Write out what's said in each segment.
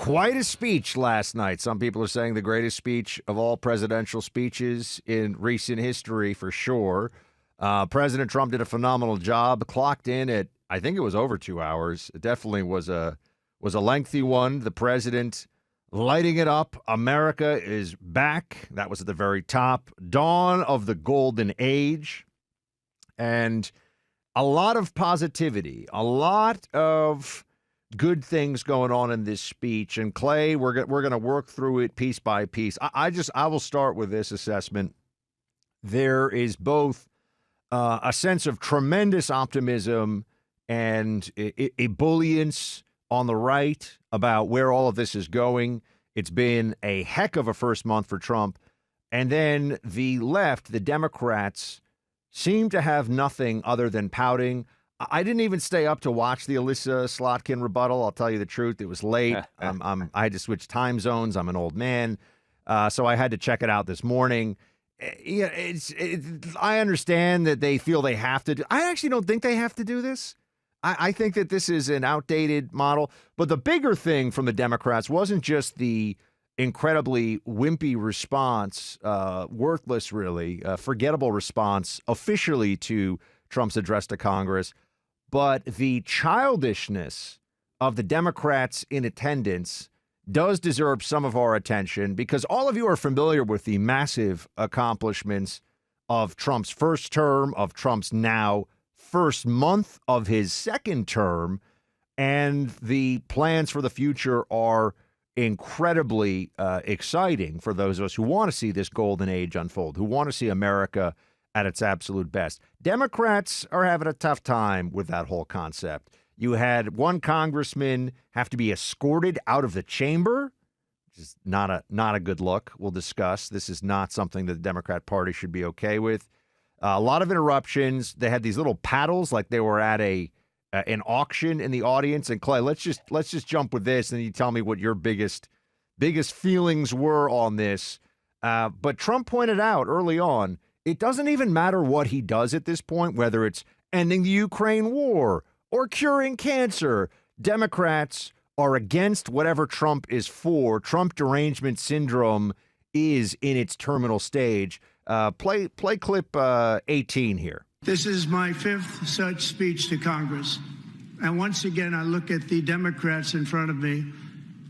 Quite a speech last night. Some people are saying the greatest speech of all presidential speeches in recent history, for sure. President Trump did a phenomenal job. Clocked in at, I think it was over 2 hours. It definitely was a lengthy one. The president lighting it up. America is back. That was at the very top. Dawn of the golden age, and a lot of positivity. A lot of good things going on in this speech. And Clay, we're going to work through it piece by piece. I will start with this assessment. There is both a sense of tremendous optimism and ebullience on the right about where all of this is going. It's been a heck of a first month for Trump. And then the left, the Democrats, seem to have nothing other than pouting. I didn't even stay up to watch the Alyssa Slotkin rebuttal. I'll tell you the truth. It was late. I had to switch time zones. I'm an old man. So I had to check it out this morning. Yeah, I understand that they feel they have to do. I actually don't think they have to do this. I think that this is an outdated model. But the bigger thing from the Democrats wasn't just the incredibly wimpy response, worthless, really, forgettable response officially to Trump's address to Congress, but the childishness of the Democrats in attendance does deserve some of our attention, because all of you are familiar with the massive accomplishments of Trump's first term, of Trump's now first month of his second term, and the plans for the future are incredibly exciting for those of us who want to see this golden age unfold, who want to see America at its absolute best. Democrats are having a tough time with that whole concept. You had one congressman have to be escorted out of the chamber, which is not a good look. We'll discuss. This is not something that the Democrat Party should be okay with. A lot of interruptions. They had these little paddles like they were at an auction in the audience. And Clay, let's just jump with this, and you tell me what your biggest feelings were on this. But Trump pointed out early on, it doesn't even matter what he does at this point, whether it's ending the Ukraine war or curing cancer. Democrats are against whatever Trump is for. Trump derangement syndrome is in its terminal stage. Play clip 18 here. This is my fifth such speech to Congress. And once again, I look at the Democrats in front of me,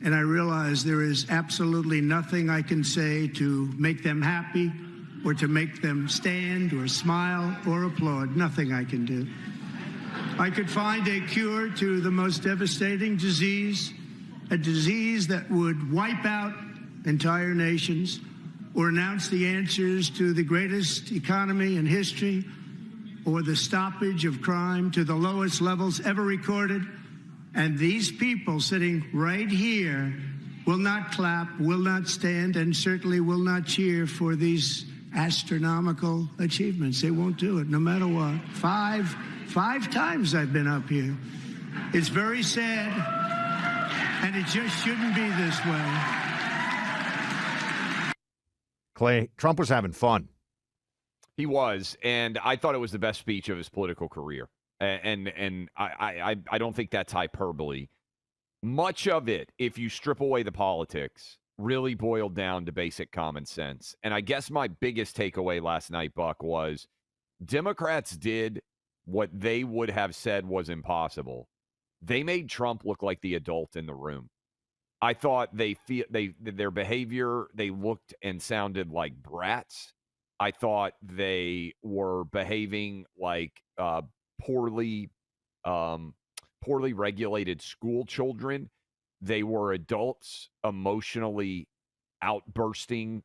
and I realize there is absolutely nothing I can say to make them happy or to make them stand or smile or applaud. Nothing I can do. I could find a cure to the most devastating disease, a disease that would wipe out entire nations, or announce the answers to the greatest economy in history, or the stoppage of crime to the lowest levels ever recorded. And these people sitting right here will not clap, will not stand, and certainly will not cheer for these astronomical achievements. They won't do it, no matter what. Five times I've been up here. It's very sad, and it just shouldn't be this way. Clay, Trump was having fun. He was, and I thought it was the best speech of his political career. And I don't think that's hyperbole. Much of it, if you strip away the politics, really boiled down to basic common sense. And I guess my biggest takeaway last night, Buck, was Democrats did what they would have said was impossible. They made Trump look like the adult in the room. I thought their behavior, they looked and sounded like brats. I thought they were behaving like poorly regulated school children. They were adults emotionally outbursting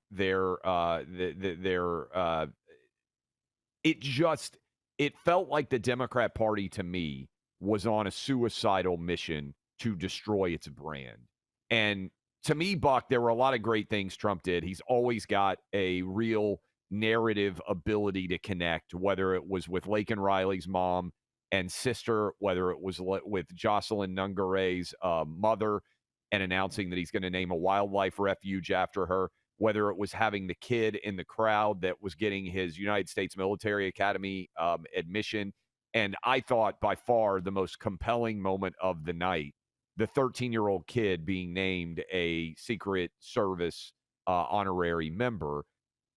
it felt like the Democrat Party to me was on a suicidal mission to destroy its brand. And to me, Buck, there were a lot of great things Trump did. He's always got a real narrative ability to connect, whether it was with Laken Riley's mom and sister, whether it was with Jocelyn Nungare's mother and announcing that he's going to name a wildlife refuge after her, whether it was having the kid in the crowd that was getting his United States Military Academy admission. And I thought by far the most compelling moment of the night the 13-year-old kid being named a Secret Service honorary member.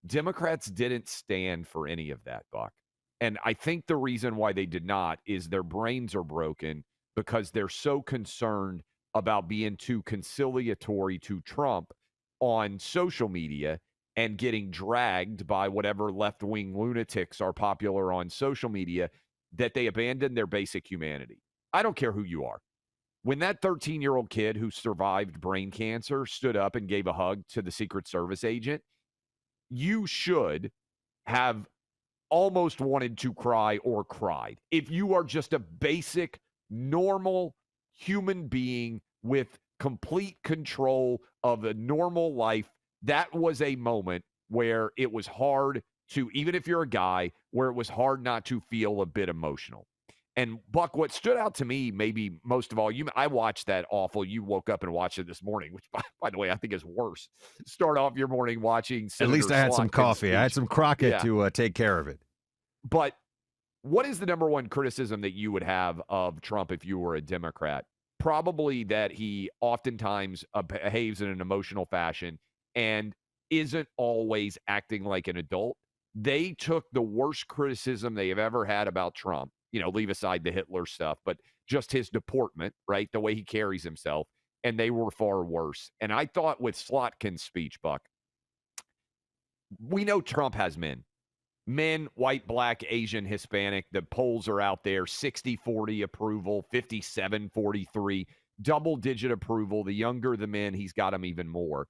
Democrats didn't stand for any of that, Buck. And I think the reason why they did not is their brains are broken because they're so concerned about being too conciliatory to Trump on social media and getting dragged by whatever left-wing lunatics are popular on social media that they abandon their basic humanity. I don't care who you are. When that 13-year-old kid who survived brain cancer stood up and gave a hug to the Secret Service agent, you should have almost wanted to cry or cried. If you are just a basic, normal human being with complete control of a normal life, that was a moment where it was hard to, even if you're a guy, where it was hard not to feel a bit emotional. And Buck, what stood out to me, maybe most of all, I watched that awful. You woke up and watched it this morning, which, by the way, I think is worse. Start off your morning watching. At least I had some coffee. I had some Crockett to take care of it. But what is the number one criticism that you would have of Trump if you were a Democrat? Probably that he oftentimes behaves in an emotional fashion and isn't always acting like an adult. They took the worst criticism they have ever had about Trump. Leave aside the Hitler stuff, but just his deportment, right? The way he carries himself. And they were far worse. And I thought with Slotkin's speech, Buck, we know Trump has men, white, black, Asian, Hispanic. The polls are out there, 60-40 approval, 57-43, double-digit approval. The younger the men, he's got them even more.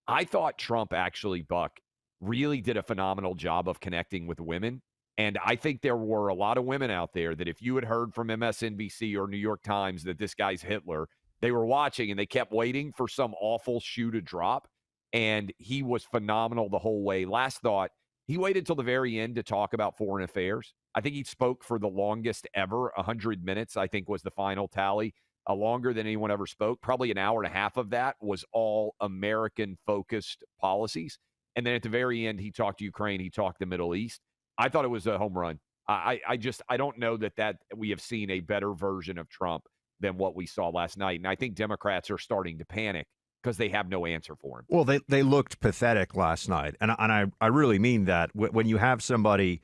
I thought Trump actually, Buck, really did a phenomenal job of connecting with women. And I think there were a lot of women out there that if you had heard from MSNBC or New York Times that this guy's Hitler, they were watching and they kept waiting for some awful shoe to drop. And he was phenomenal the whole way. Last thought, he waited till the very end to talk about foreign affairs. I think he spoke for the longest ever. 100 minutes, I think, was the final tally. Longer than anyone ever spoke. Probably an hour and a half of that was all American-focused policies. And then at the very end, he talked to Ukraine. He talked the Middle East. I thought it was a home run. I don't know that we have seen a better version of Trump than what we saw last night. And I think Democrats are starting to panic because they have no answer for him. Well, they looked pathetic last night. And I really mean that. When you have somebody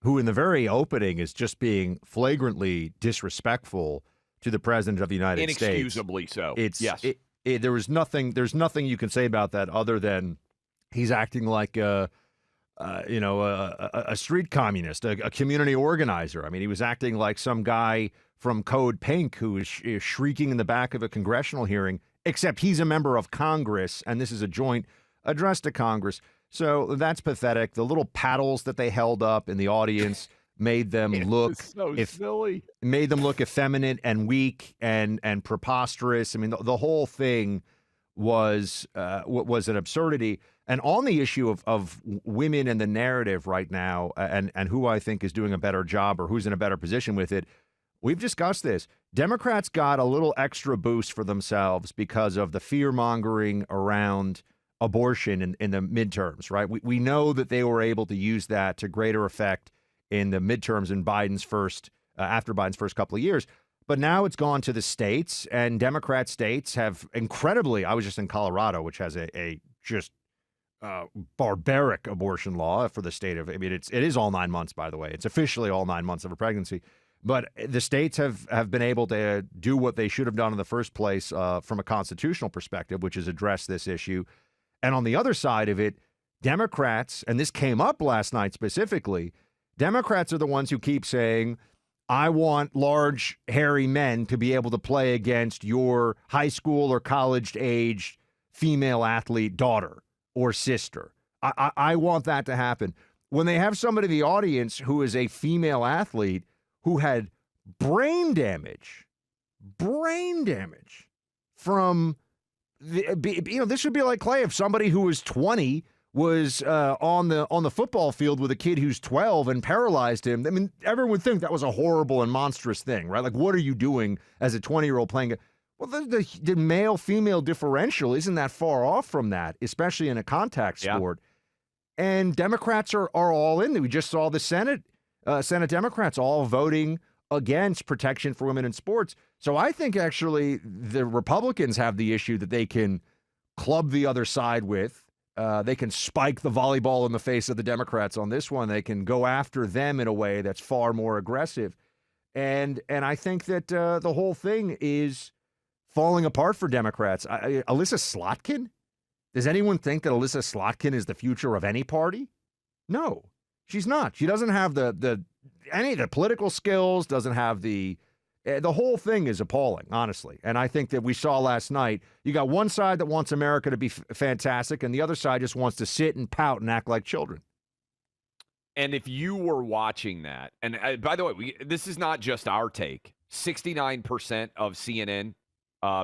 who in the very opening is just being flagrantly disrespectful to the president of the United States. Inexcusably so. Yes. There's nothing you can say about that other than he's acting like a street communist, a community organizer. I mean, he was acting like some guy from Code Pink who is shrieking in the back of a congressional hearing, except he's a member of Congress, and this is a joint address to Congress. So that's pathetic. The little paddles that they held up in the audience made them look silly. Made them look effeminate and weak and preposterous. I mean, the whole thing was an absurdity. And on the issue of women and the narrative right now, and who I think is doing a better job or who's in a better position with it, we've discussed this. Democrats got a little extra boost for themselves because of the fear-mongering around abortion in the midterms, right? We know that they were able to use that to greater effect in the midterms in after Biden's first couple of years. But now it's gone to the states, and Democrat states have incredibly, I was just in Colorado, which has a barbaric abortion law for the state of, it is all 9 months, by the way. It's officially all 9 months of a pregnancy. But the states have been able to do what they should have done in the first place from a constitutional perspective, which is address this issue. And on the other side of it, Democrats, and this came up last night specifically, Democrats are the ones who keep saying, I want large, hairy men to be able to play against your high school or college-aged female athlete daughter or sister. I want that to happen. When they have somebody in the audience who is a female athlete who had brain damage from this would be like, Clay, if somebody who was 20 was on the football field with a kid who's 12 and paralyzed him. I mean, everyone would think that was a horrible and monstrous thing, right? Like, what are you doing as a 20-year-old playing? Well, the male-female differential isn't that far off from that, especially in a contact sport. Yeah. And Democrats are all in. We just saw the Senate Democrats all voting against protection for women in sports. So I think actually the Republicans have the issue that they can club the other side with. They can spike the volleyball in the face of the Democrats on this one. They can go after them in a way that's far more aggressive. And I think that the whole thing is falling apart for Democrats. Alyssa Slotkin? Does anyone think that Alyssa Slotkin is the future of any party? No, she's not. She doesn't have any of the political skills, doesn't have the whole thing is appalling, honestly. And I think that we saw last night, you got one side that wants America to be fantastic, and the other side just wants to sit and pout and act like children. And if you were watching that, and by the way, this is not just our take. 69% of CNN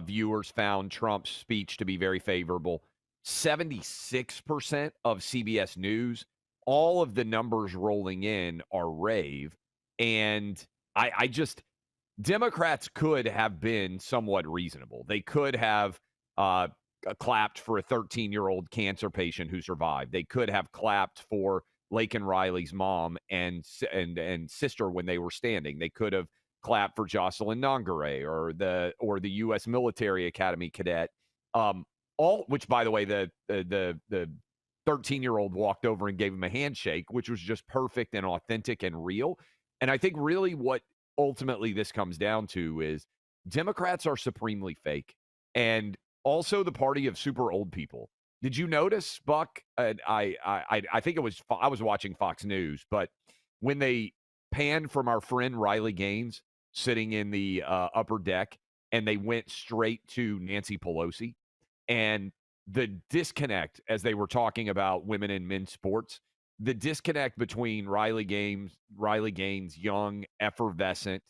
viewers found Trump's speech to be very favorable. 76% of CBS News. All of the numbers rolling in are rave. And I just, Democrats could have been somewhat reasonable. They could have clapped for a 13-year-old cancer patient who survived. They could have clapped for Laken Riley's mom and sister when they were standing. They could have clapped for Jocelyn Nongare or the U.S. Military Academy cadet. Which, by the way, the 13-year-old walked over and gave him a handshake, which was just perfect and authentic and real. And I think really what ultimately this comes down to is Democrats are supremely fake, and also the party of super old people. Did you notice, Buck? I think I was watching Fox News, but when they panned from our friend Riley Gaines sitting in the upper deck, and they went straight to Nancy Pelosi, and the disconnect as they were talking about women in men's sports, the disconnect between Riley Gaines, young, effervescent,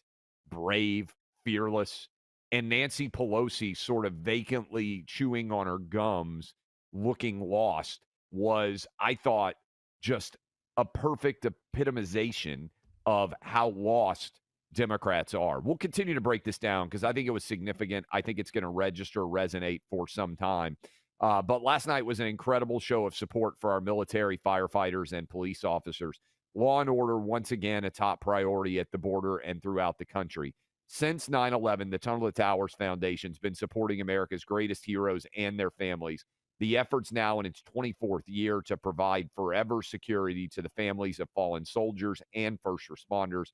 brave, fearless, and Nancy Pelosi sort of vacantly chewing on her gums, looking lost, was, I thought, just a perfect epitomization of how lost Democrats are. We'll continue to break this down because I think it was significant. I think it's going to resonate for some time. But last night was an incredible show of support for our military, firefighters, and police officers. Law and order, once again, a top priority at the border and throughout the country. Since 9/11, the Tunnel to Towers Foundation has been supporting America's greatest heroes and their families. The effort's now in its 24th year to provide forever security to the families of fallen soldiers and first responders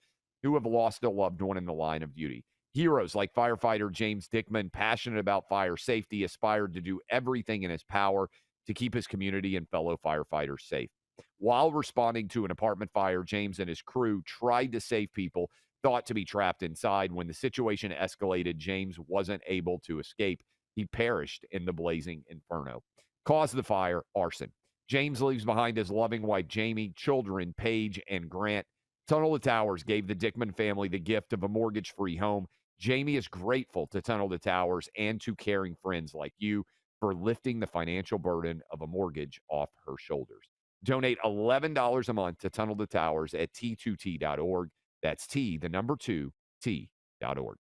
who have lost a loved one in the line of duty. Heroes like firefighter James Dickman, passionate about fire safety, aspired to do everything in his power to keep his community and fellow firefighters safe. While responding to an apartment fire, James and his crew tried to save people thought to be trapped inside. When the situation escalated, James wasn't able to escape. He perished in the blazing inferno. Cause of the fire, arson. James leaves behind his loving wife, Jamie, children, Paige, and Grant. Tunnel to Towers gave the Dickman family the gift of a mortgage-free home. Jamie is grateful to Tunnel to Towers and to caring friends like you for lifting the financial burden of a mortgage off her shoulders. Donate $11 a month to Tunnel to Towers at T2T.org. That's T, the number 2, T.org.